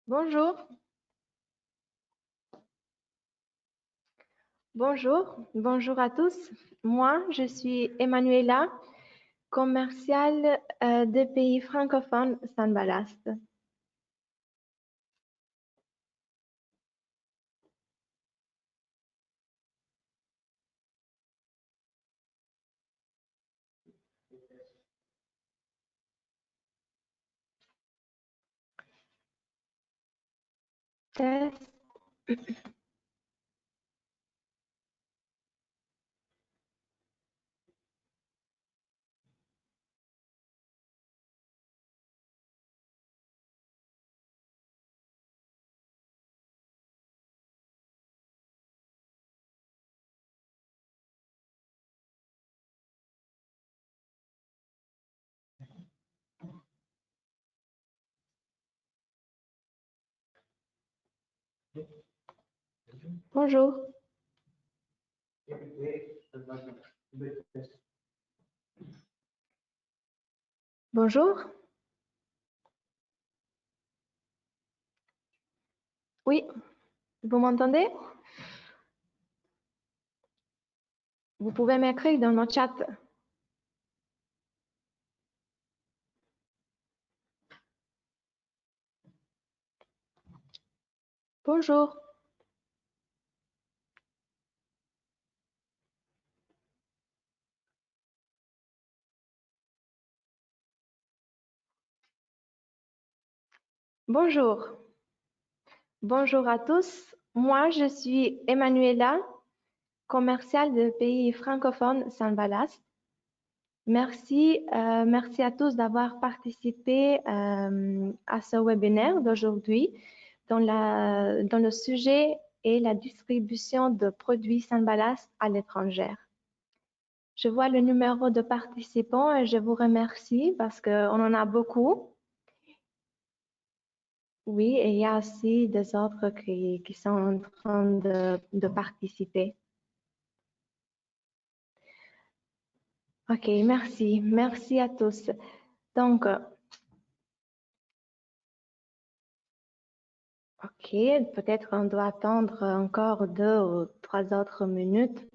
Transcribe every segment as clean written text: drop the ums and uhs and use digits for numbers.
Bonjour, bonjour à tous. Moi, je suis Emanuela, commerciale des pays francophones San Ballast. Test. Bonjour. Bonjour. Oui, vous m'entendez? Vous pouvez m'écrire dans le chat. Bonjour. Bonjour. Bonjour à tous. Moi, je suis Emanuela, commerciale des pays francophones San Ballast. Merci à tous d'avoir participé à ce webinaire d'aujourd'hui dans le sujet et la distribution de produits San Ballast à l'étranger. Je vois le numéro de participants et je vous remercie parce qu'on en a beaucoup. Oui, et il y a aussi des autres qui sont en train de participer. OK, merci. Merci à tous. Donc, OK, peut-être on doit attendre encore 2 ou 3 autres minutes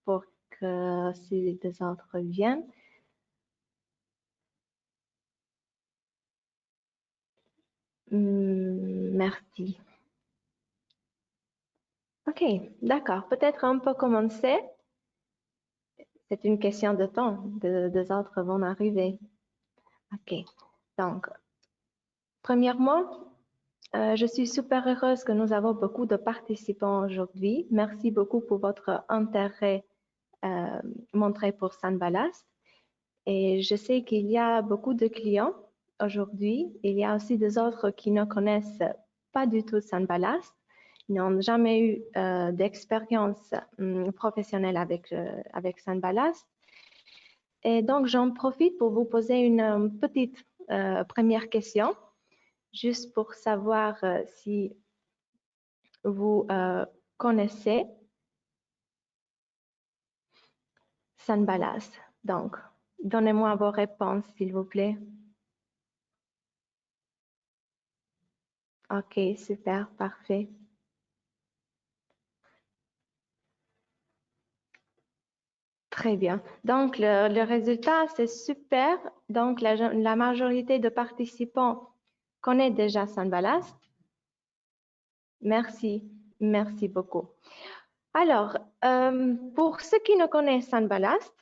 pour que ces deux autres viennent. Merci. OK, d'accord. Peut-être on peut commencer. C'est une question de temps. Deux autres vont arriver. OK. Donc, premièrement, je suis super heureuse que nous avons beaucoup de participants aujourd'hui. Merci beaucoup pour votre intérêt montré pour San Ballast. Et je sais qu'il y a beaucoup de clients aujourd'hui. Il y a aussi des autres qui ne connaissent pas du tout San Ballast, n'ont jamais eu d'expérience professionnelle avec San Ballast. Et donc, j'en profite pour vous poser une petite première question, juste pour savoir si vous connaissez San Ballast. Donc, donnez-moi vos réponses, s'il vous plaît. OK, super, parfait. Très bien. Donc, le résultat, c'est super. Donc, la majorité de participants connaît déjà San Ballast. Merci. Merci beaucoup. Alors, pour ceux qui ne connaissent San Ballast,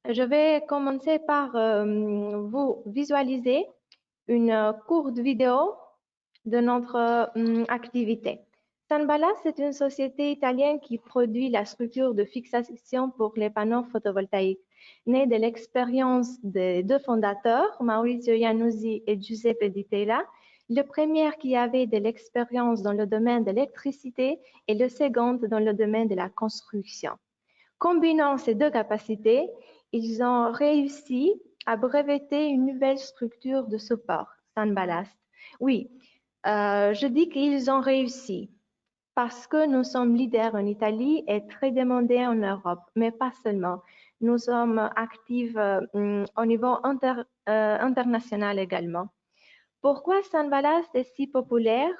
je vais commencer par vous visualiser une courte vidéo de notre activité. San Ballast est une société italienne qui produit la structure de fixation pour les panneaux photovoltaïques. Née de l'expérience des deux fondateurs, Maurizio Iannuzzi et Giuseppe Di Tella, le premier qui avait de l'expérience dans le domaine de l'électricité et le second dans le domaine de la construction. Combinant ces deux capacités, ils ont réussi à breveter une nouvelle structure de support, San Ballast. Oui, je dis qu'ils ont réussi parce que nous sommes leaders en Italie et très demandés en Europe, mais pas seulement. Nous sommes actifs au niveau international également. Pourquoi Sunballast est si populaire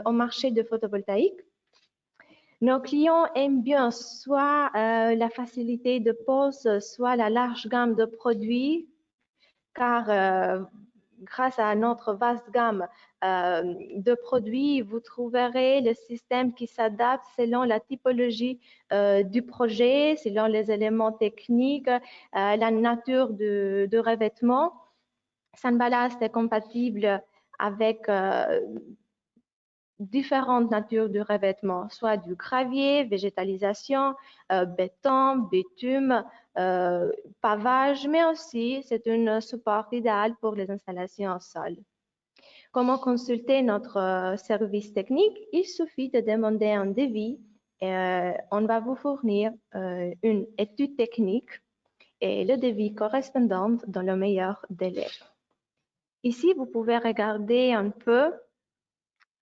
au marché de photovoltaïque? Nos clients aiment bien soit la facilité de pose, soit la large gamme de produits, car grâce à notre vaste gamme de produits, vous trouverez le système qui s'adapte selon la typologie du projet, selon les éléments techniques, la nature de revêtement. Sunballast est compatible avec différentes natures de revêtement, soit du gravier, végétalisation, béton, bitume, pavage, mais aussi c'est un support idéal pour les installations au sol. Comment consulter notre service technique? Il suffit de demander un devis et on va vous fournir une étude technique et le devis correspondant dans le meilleur délai. Ici, vous pouvez regarder un peu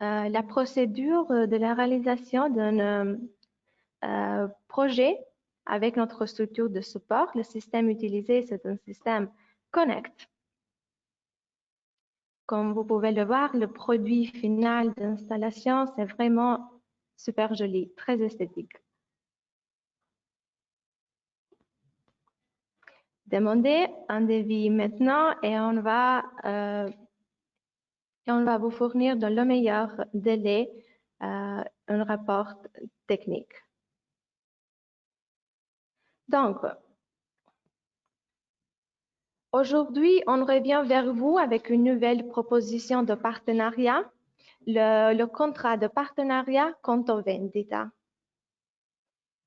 la procédure de la réalisation d'un projet avec notre structure de support. Le système utilisé, c'est un système Connect. Comme vous pouvez le voir, le produit final d'installation, c'est vraiment super joli, très esthétique. Demandez un devis maintenant et on va vous fournir dans le meilleur délai un rapport technique. Donc, aujourd'hui, on revient vers vous avec une nouvelle proposition de partenariat, le contrat de partenariat Conto Vendita.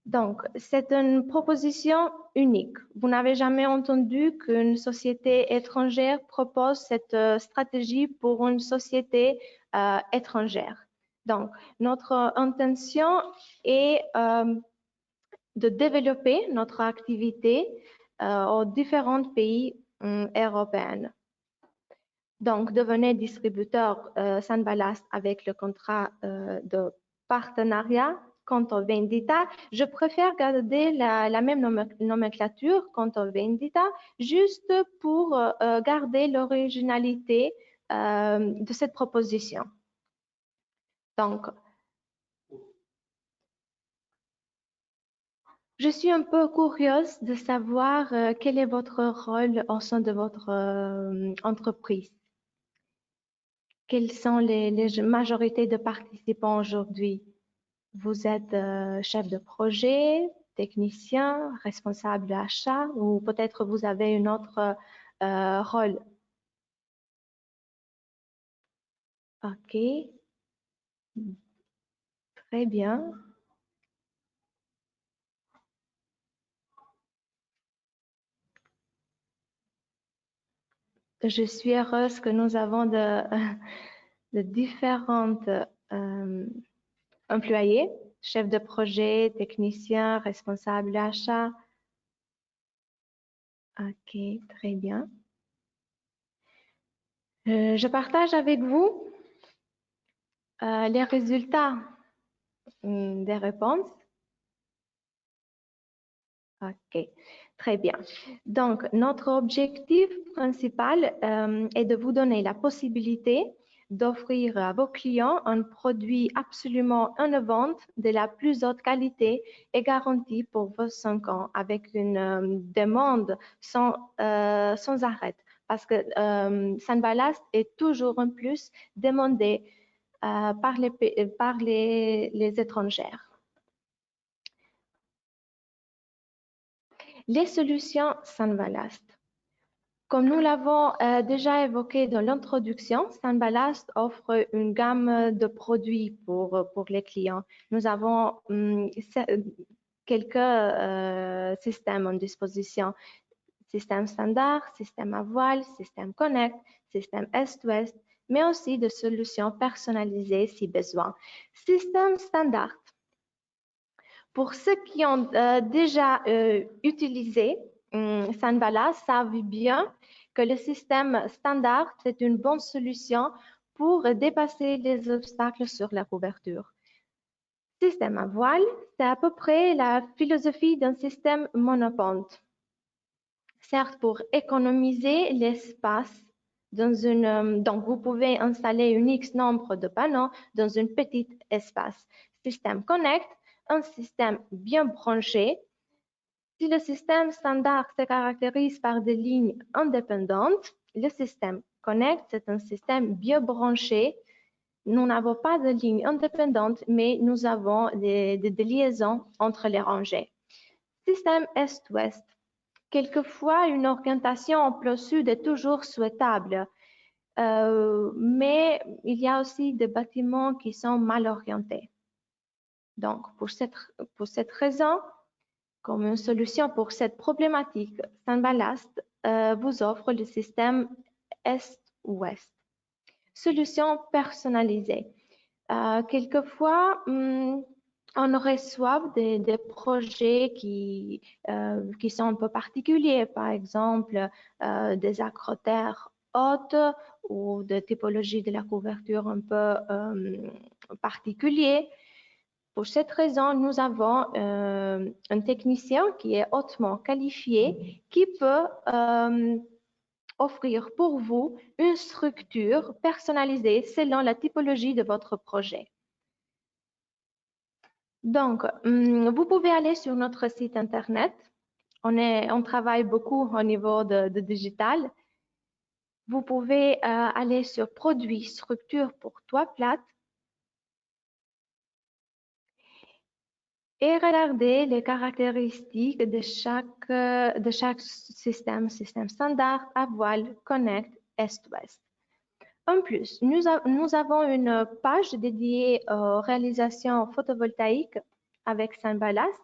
Donc, c'est une proposition unique. Vous n'avez jamais entendu qu'une société étrangère propose cette stratégie pour une société étrangère. Donc, notre intention est de développer notre activité aux différents pays européens. Donc, devenez distributeur Sunballast avec le contrat de partenariat Conto Vendita. Je préfère garder la même nomenclature Conto Vendita juste pour garder l'originalité de cette proposition. Donc, je suis un peu curieuse de savoir quel est votre rôle au sein de votre entreprise. Quelles sont les majorités de participants aujourd'hui? Vous êtes chef de projet, technicien, responsable d'achat ou peut-être vous avez un autre rôle. OK. Très bien. Je suis heureuse que nous avons de différentes employés, chefs de projet, techniciens, responsables d'achat. OK, très bien. Je partage avec vous les résultats des réponses. OK, très bien. Donc, notre objectif principal est de vous donner la possibilité d'offrir à vos clients un produit absolument innovant de la plus haute qualité et garantie pour vos 5 ans avec une demande sans arrêt. Parce que Sunballast est toujours en plus demandé par les étrangères. Les solutions Sunballast. Comme nous l'avons déjà évoqué dans l'introduction, Sunballast offre une gamme de produits pour les clients. Nous avons quelques systèmes en disposition. Système standard, système à voile, système Connect, système Est-Ouest, mais aussi de solutions personnalisées si besoin. Système standard. Pour ceux qui ont déjà utilisé Sunballast savent bien que le système standard, c'est une bonne solution pour dépasser les obstacles sur la couverture. Système à voile, c'est à peu près la philosophie d'un système monopente. Certes, pour économiser l'espace Donc, vous pouvez installer un X nombre de panneaux dans un petit espace. Système Connect, un système bien branché. Si le système standard se caractérise par des lignes indépendantes, le système Connect, c'est un système bien branché. Nous n'avons pas de lignes indépendantes, mais nous avons des liaisons entre les rangées. Système Est-Ouest. Quelquefois, une orientation en plan sud est toujours souhaitable, mais il y a aussi des bâtiments qui sont mal orientés. Donc, pour cette raison, comme une solution pour cette problématique, Sunballast vous offre le système Est-Ouest. Solution personnalisée. Quelquefois, on reçoit des projets qui sont un peu particuliers, par exemple des acrotères hautes ou de typologie de la couverture un peu particulier. Pour cette raison, nous avons un technicien qui est hautement qualifié qui peut offrir pour vous une structure personnalisée selon la typologie de votre projet. Donc, vous pouvez aller sur notre site internet. On travaille beaucoup au niveau de digital. Vous pouvez aller sur Produits, structure pour toit plate et regarder les caractéristiques de chaque système standard, à voile, Connect, Est-Ouest. En plus, nous avons une page dédiée aux réalisations photovoltaïques avec Sunballast.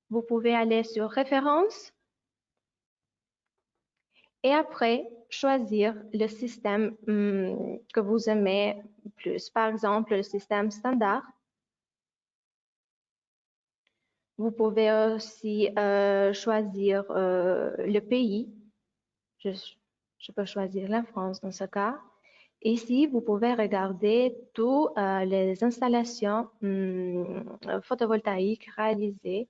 Vous pouvez aller sur Références et après choisir le système que vous aimez plus. Par exemple, le système standard. Vous pouvez aussi choisir le pays. Je peux choisir la France dans ce cas. Ici, vous pouvez regarder toutes les installations photovoltaïques réalisées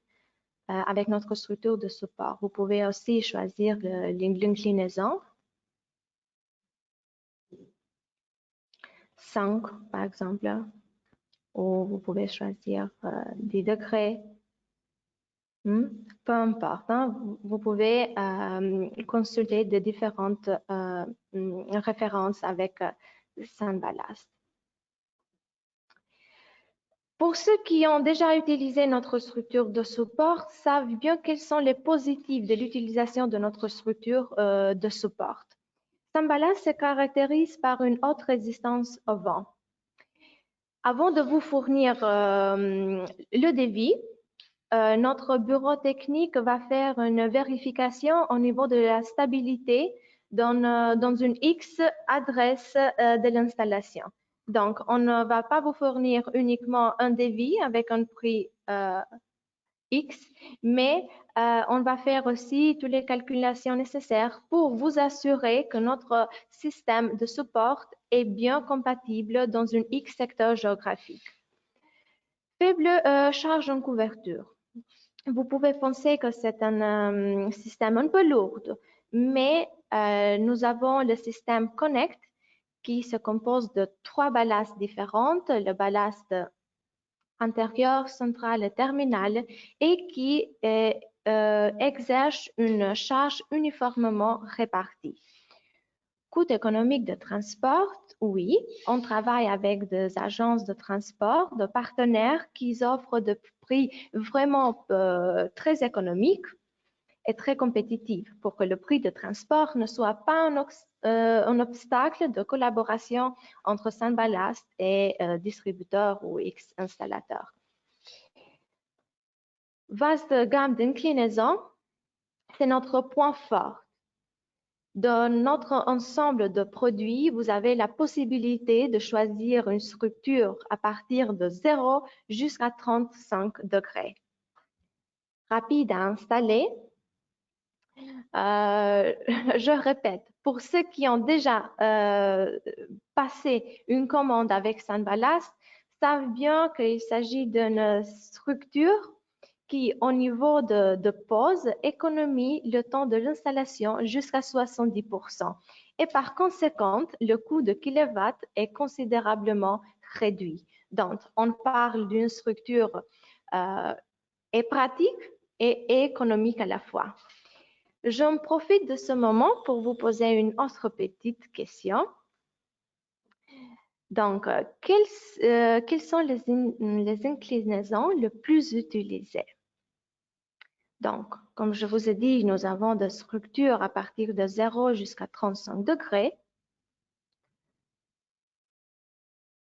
avec notre structure de support. Vous pouvez aussi choisir l'inclinaison. 5, par exemple, ou vous pouvez choisir 10 degrés. Peu importe, hein, vous pouvez consulter de différentes références avec Sunballast. Pour ceux qui ont déjà utilisé notre structure de support, savent bien quels sont les positifs de l'utilisation de notre structure de support. Sunballast se caractérise par une haute résistance au vent. Avant de vous fournir le devis, notre bureau technique va faire une vérification au niveau de la stabilité dans une X adresse de l'installation. Donc, on ne va pas vous fournir uniquement un devis avec un prix X, mais on va faire aussi toutes les calculations nécessaires pour vous assurer que notre système de support est bien compatible dans une X secteur géographique. Faible charge en couverture. Vous pouvez penser que c'est un système un peu lourd, mais nous avons le système Connect qui se compose de 3 ballasts différentes, le ballast intérieur, central et terminal, et qui exerce une charge uniformément répartie. Coût économique de transport, oui, on travaille avec des agences de transport, de partenaires qui offrent des prix vraiment très économiques et très compétitifs pour que le prix de transport ne soit pas un obstacle de collaboration entre Sunballast et distributeurs ou X-installateurs. Vaste gamme d'inclinaisons, c'est notre point fort. Dans notre ensemble de produits, vous avez la possibilité de choisir une structure à partir de 0 jusqu'à 35 degrés. Rapide à installer. Je répète, pour ceux qui ont déjà passé une commande avec Sunballast, savent bien qu'il s'agit d'une structure qui, au niveau de pause, économise le temps de l'installation jusqu'à 70%. Et par conséquent, le coût de kilowatt est considérablement réduit. Donc, on parle d'une structure et pratique et économique à la fois. J'en profite de ce moment pour vous poser une autre petite question. Donc, quelles sont les inclinaisons les plus utilisées? Donc, comme je vous ai dit, nous avons des structures à partir de 0 jusqu'à 35 degrés.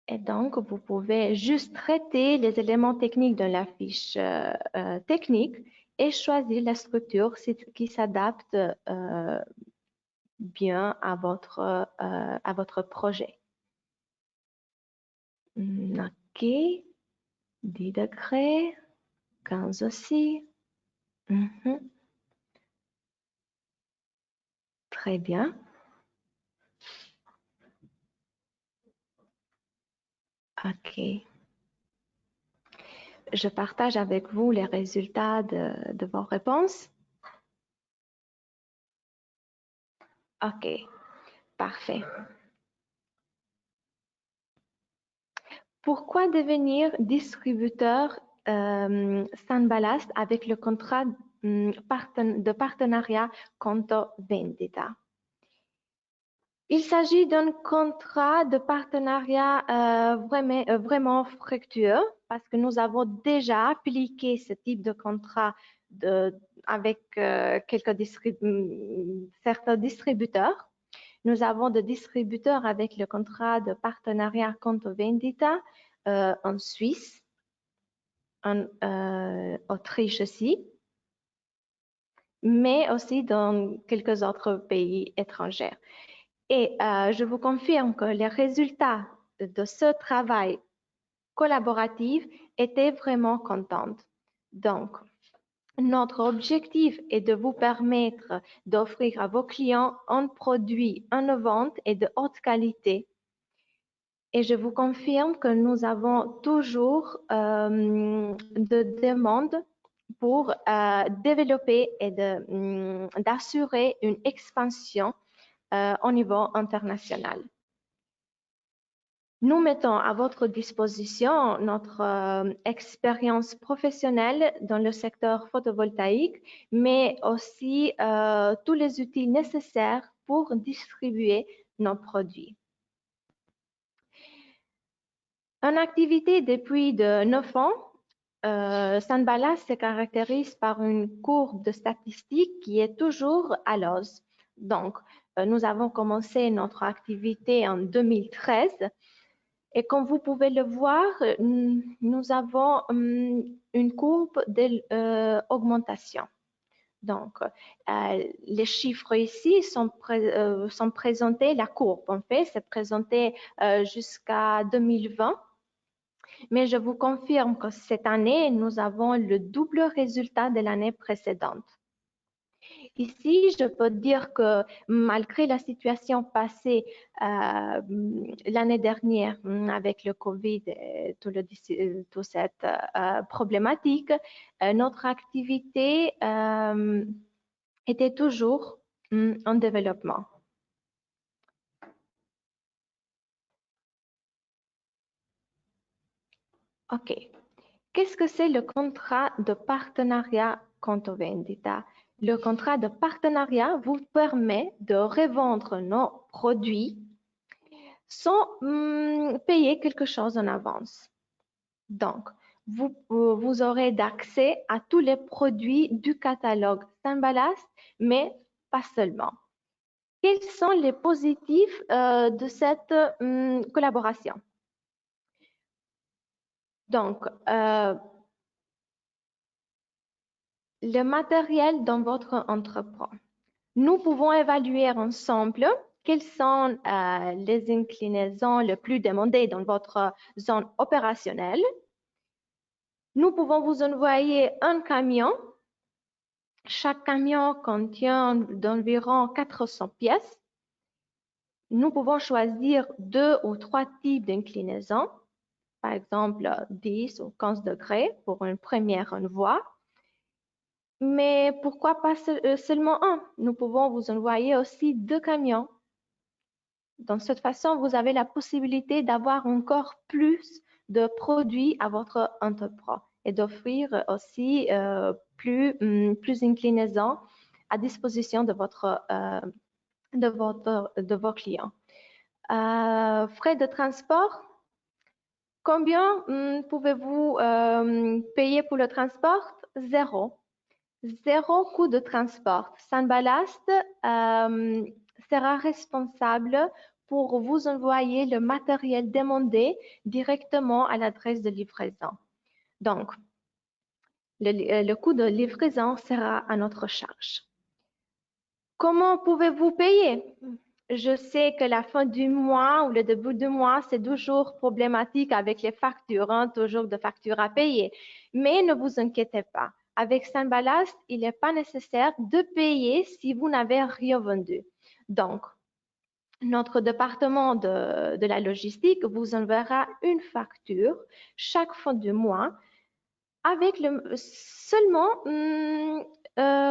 Et donc, vous pouvez juste traiter les éléments techniques de la fiche technique et choisir la structure qui s'adapte bien à votre projet. OK, 10 degrés, 15 aussi. Très bien. OK. Je partage avec vous les résultats de vos réponses. OK, parfait. Pourquoi devenir distributeur Sunballast avec le contrat de partenariat Conto Vendita? Il s'agit d'un contrat de partenariat vraiment fructueux parce que nous avons déjà appliqué ce type de contrat avec certains distributeurs. Nous avons des distributeurs avec le contrat de partenariat Conto Vendita en Suisse, en Autriche aussi, mais aussi dans quelques autres pays étrangers. Et je vous confirme que les résultats de ce travail collaboratif étaient vraiment contents. Donc, notre objectif est de vous permettre d'offrir à vos clients un produit innovant et de haute qualité. Et je vous confirme que nous avons toujours de demandes pour développer et d'assurer une expansion au niveau international. Nous mettons à votre disposition notre expérience professionnelle dans le secteur photovoltaïque, mais aussi tous les outils nécessaires pour distribuer nos produits. En activité depuis de 9 ans, Sunballast se caractérise par une courbe de statistiques qui est toujours à l'hausse. Donc, nous avons commencé notre activité en 2013 et comme vous pouvez le voir, nous avons une courbe d'augmentation. Donc, les chiffres ici sont présentés, la courbe en fait, c'est présenté jusqu'à 2020. Mais je vous confirme que cette année, nous avons le double résultat de l'année précédente. Ici, je peux dire que malgré la situation passée l'année dernière avec le Covid et toute cette problématique, notre activité était toujours en développement. OK. Qu'est-ce que c'est le contrat de partenariat Conto Vendita? Le contrat de partenariat vous permet de revendre nos produits sans payer quelque chose en avance. Donc, vous aurez d'accès à tous les produits du catalogue Sunballast, mais pas seulement. Quels sont les positifs de cette collaboration? Donc, le matériel dans votre entrepôt. Nous pouvons évaluer ensemble quelles sont les inclinaisons les plus demandées dans votre zone opérationnelle. Nous pouvons vous envoyer un camion. Chaque camion contient d'environ 400 pièces. Nous pouvons choisir 2 ou 3 types d'inclinaisons, par exemple 10 ou 15 degrés pour une première envoi. Mais pourquoi pas seulement un? Nous pouvons vous envoyer aussi 2 camions. De cette façon, vous avez la possibilité d'avoir encore plus de produits à votre entrepôt et d'offrir aussi plus inclinaisons à disposition de vos clients. Frais de transport, combien pouvez-vous payer pour le transport? Zéro. Zéro coût de transport. Sunballast sera responsable pour vous envoyer le matériel demandé directement à l'adresse de livraison. Donc, le coût de livraison sera à notre charge. Comment pouvez-vous payer? Je sais que la fin du mois ou le début du mois, c'est toujours problématique avec les factures, toujours de factures à payer. Mais ne vous inquiétez pas. Avec Sunballast, il n'est pas nécessaire de payer si vous n'avez rien vendu. Donc, notre département de la logistique vous enverra une facture chaque fin du mois avec seulement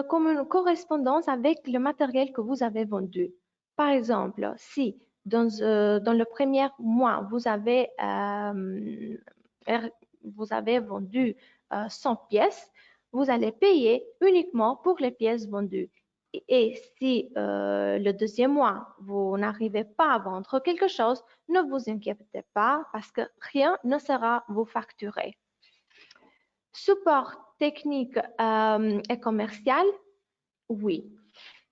comme une correspondance avec le matériel que vous avez vendu. Par exemple, si dans le premier mois, vous avez vendu 100 pièces, vous allez payer uniquement pour les pièces vendues. Et si le deuxième mois, vous n'arrivez pas à vendre quelque chose, ne vous inquiétez pas parce que rien ne sera vous facturé. Support technique et commercial, oui.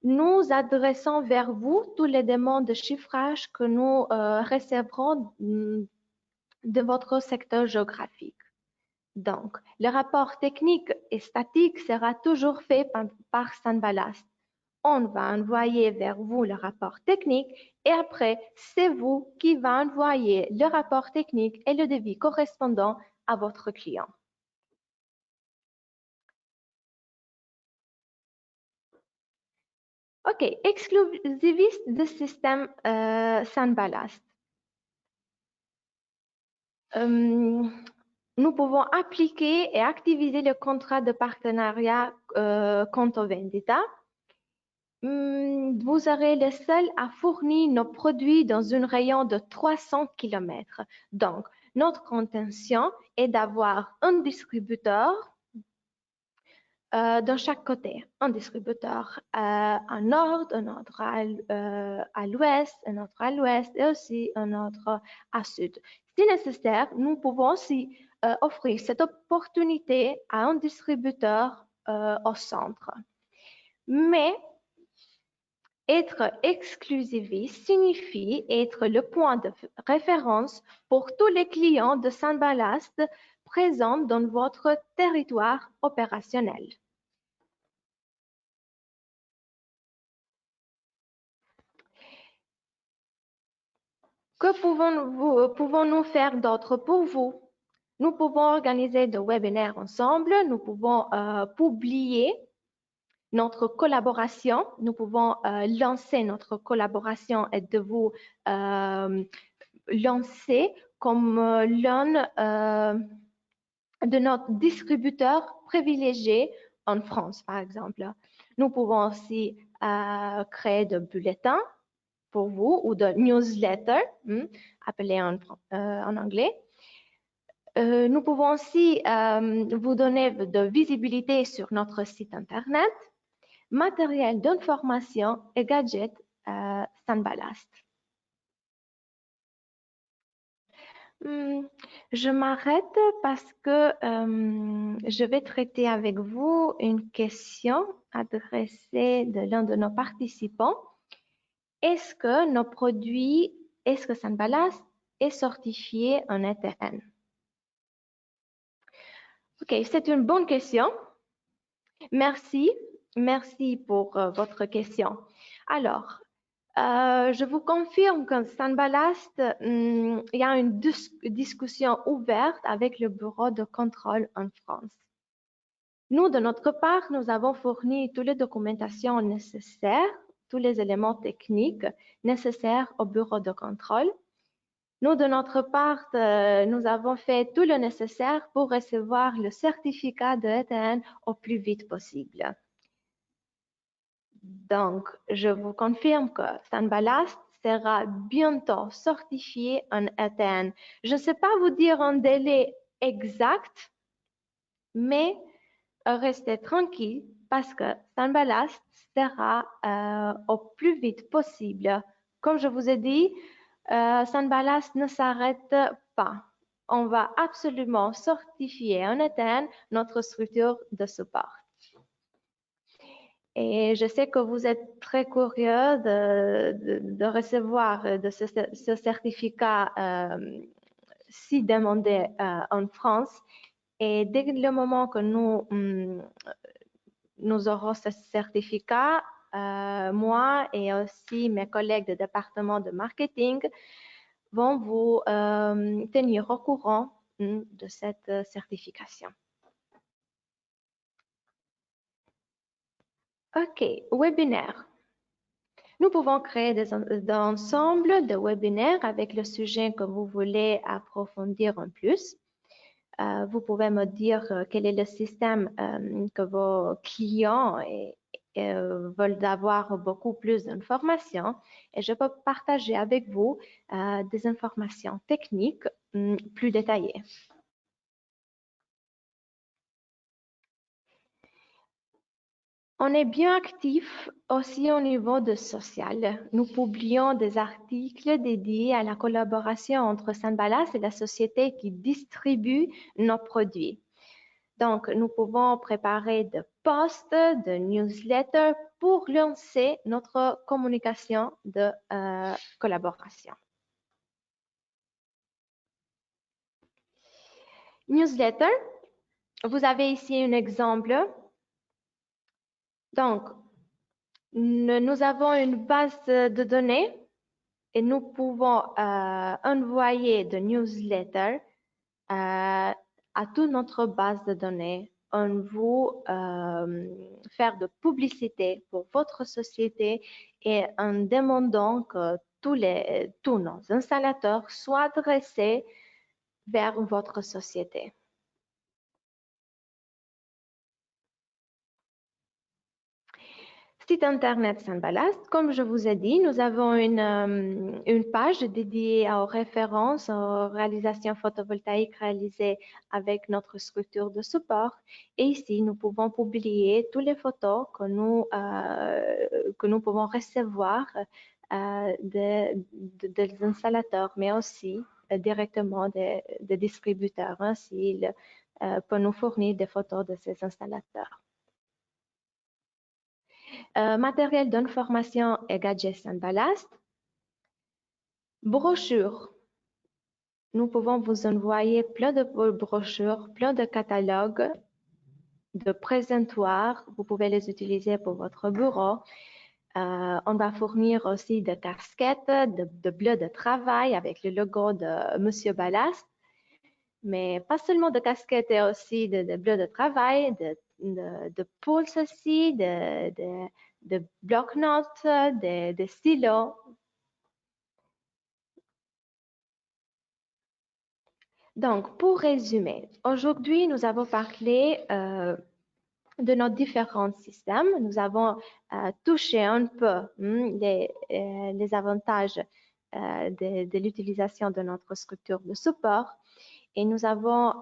Nous adressons vers vous toutes les demandes de chiffrage que nous recevrons de votre secteur géographique. Donc, le rapport technique et statique sera toujours fait par Sunballast. On va envoyer vers vous le rapport technique et après, c'est vous qui va envoyer le rapport technique et le devis correspondant à votre client. OK, exclusiviste de système Sunballast. Nous pouvons appliquer et activiser le contrat de partenariat Conto Vendita. Vous serez le seul à fournir nos produits dans un rayon de 300 km. Donc, notre intention est d'avoir un distributeur dans chaque côté. Un distributeur à nord, un autre à l'ouest, un autre à l'ouest et aussi un autre à sud. Si nécessaire, nous pouvons aussi offrir cette opportunité à un distributeur au centre. Mais être exclusiviste signifie être le point de référence pour tous les clients de Sunballast présents dans votre territoire opérationnel. Que pouvons-nous faire d'autre pour vous? Nous pouvons organiser des webinaires ensemble, nous pouvons publier notre collaboration, nous pouvons lancer notre collaboration et de vous lancer comme l'un de nos distributeurs privilégiés en France, par exemple. Nous pouvons aussi créer des bulletins pour vous ou de newsletter, appelé en anglais. Nous pouvons aussi vous donner de visibilité sur notre site internet, matériel d'information et gadgets Sunballast. Je m'arrête parce que je vais traiter avec vous une question adressée de l'un de nos participants. Est-ce que nos produits, est-ce que Sunballast est certifié en ETN? Ok, c'est une bonne question. Merci pour votre question. Alors, je vous confirme que Sunballast, il y a une discussion ouverte avec le bureau de contrôle en France. Nous, de notre part, nous avons fourni toutes les documentations nécessaires, tous les éléments techniques nécessaires au bureau de contrôle. Nous, de notre part, nous avons fait tout le nécessaire pour recevoir le certificat de ETN au plus vite possible. Donc, je vous confirme que Sunballast sera bientôt certifié en ETN. Je ne sais pas vous dire un délai exact, mais restez tranquille parce que Sunballast sera au plus vite possible. Comme je vous ai dit, Sunballast ne s'arrête pas. On va absolument certifier en ETN notre structure de support. Et je sais que vous êtes très curieux de recevoir ce certificat si demandé en France. Et dès le moment que nous aurons ce certificat, moi et aussi mes collègues du département de marketing vont vous tenir au courant de cette certification. OK, webinaire. Nous pouvons créer des ensembles de webinaires avec le sujet que vous voulez approfondir en plus. Vous pouvez me dire quel est le système que vos clients veulent avoir beaucoup plus d'informations et je peux partager avec vous des informations techniques plus détaillées. On est bien actif aussi au niveau de social. Nous publions des articles dédiés à la collaboration entre Sunballast et la société qui distribue nos produits. Donc, nous pouvons préparer des posts, des newsletters pour lancer notre communication de collaboration. Newsletter, vous avez ici un exemple. Donc, nous avons une base de données et nous pouvons envoyer des newsletters à toute notre base de données. On vous faire de publicité pour votre société et en demandant que tous nos installateurs soient adressés vers votre société. Site internet Sunballast, comme je vous ai dit, nous avons une page dédiée aux références, aux réalisations photovoltaïques réalisées avec notre structure de support. Et ici, nous pouvons publier toutes les photos que nous pouvons recevoir des installateurs, mais aussi directement des distributeurs. Ainsi, ils peuvent nous fournir des photos de ces installateurs. Matériel d'information et gadgets Sunballast. Brochures. Nous pouvons vous envoyer plein de brochures, plein de catalogues, de présentoirs. Vous pouvez les utiliser pour votre bureau. On va fournir aussi des casquettes, de bleus de travail avec le logo de Monsieur Ballast. Mais pas seulement de casquettes, et aussi de bleus de travail, de pulse aussi, de bloc-notes, de stylos. Donc, pour résumer, aujourd'hui, nous avons parlé de nos différents systèmes. Nous avons touché un peu les avantages de l'utilisation de notre structure de support et nous avons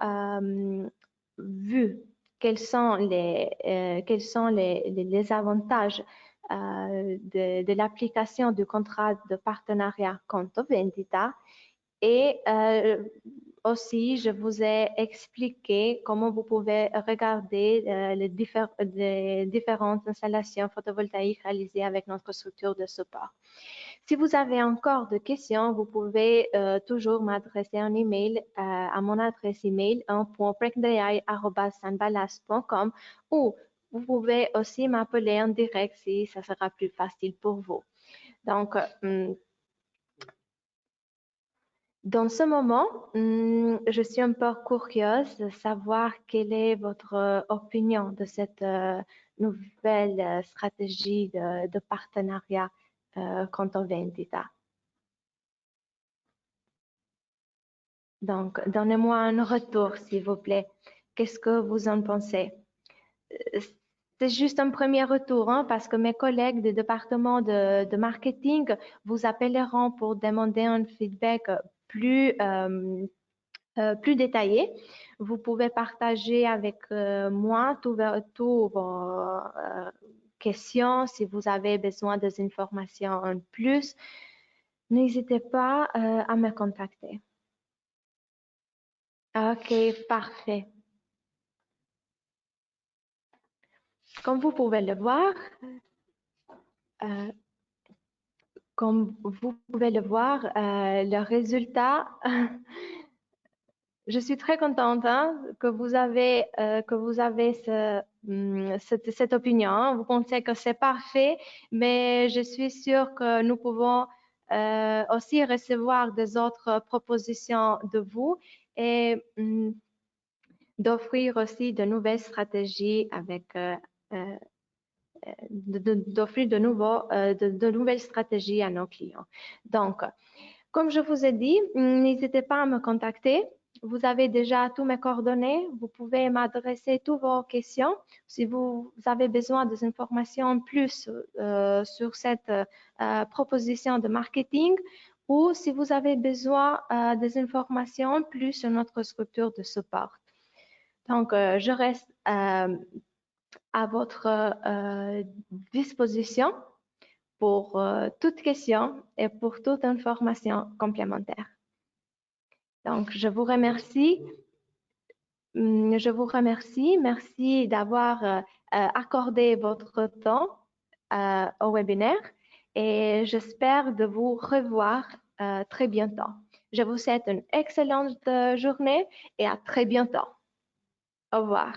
vu quels sont les avantages de l'application du contrat de partenariat Conto Vendita et aussi, je vous ai expliqué comment vous pouvez regarder les différentes installations photovoltaïques réalisées avec notre structure de support. Si vous avez encore des questions, vous pouvez toujours m'adresser un email à mon adresse email .prekdai@sunballast.com ou vous pouvez aussi m'appeler en direct si ça sera plus facile pour vous. Donc, dans ce moment, je suis un peu curieuse de savoir quelle est votre opinion de cette nouvelle stratégie de partenariat Conto Vendita. Donc, donnez-moi un retour, s'il vous plaît. Qu'est-ce que vous en pensez? C'est juste un premier retour, hein, parce que mes collègues du département de marketing vous appelleront pour demander un feedback plus détaillé. Vous pouvez partager avec moi tous vos questions. Si vous avez besoin des informations en plus, n'hésitez pas à me contacter. OK, parfait. Comme vous pouvez le voir, euh, le résultat, je suis très contente hein, que vous avez cette opinion, hein. Vous pensez que c'est parfait, mais je suis sûre que nous pouvons aussi recevoir des autres propositions de vous et d'offrir aussi de nouvelles stratégies euh, d'offrir de nouvelles stratégies à nos clients. Donc, comme je vous ai dit, n'hésitez pas à me contacter. Vous avez déjà tous mes coordonnées. Vous pouvez m'adresser toutes vos questions. Si vous avez besoin des informations plus sur cette proposition de marketing ou si vous avez besoin des informations plus sur notre structure de support. Donc, je reste à votre disposition pour toute question et pour toute information complémentaire. Donc, je vous remercie. Merci d'avoir accordé votre temps au webinaire et j'espère de vous revoir très bientôt. Je vous souhaite une excellente journée et à très bientôt. Au revoir.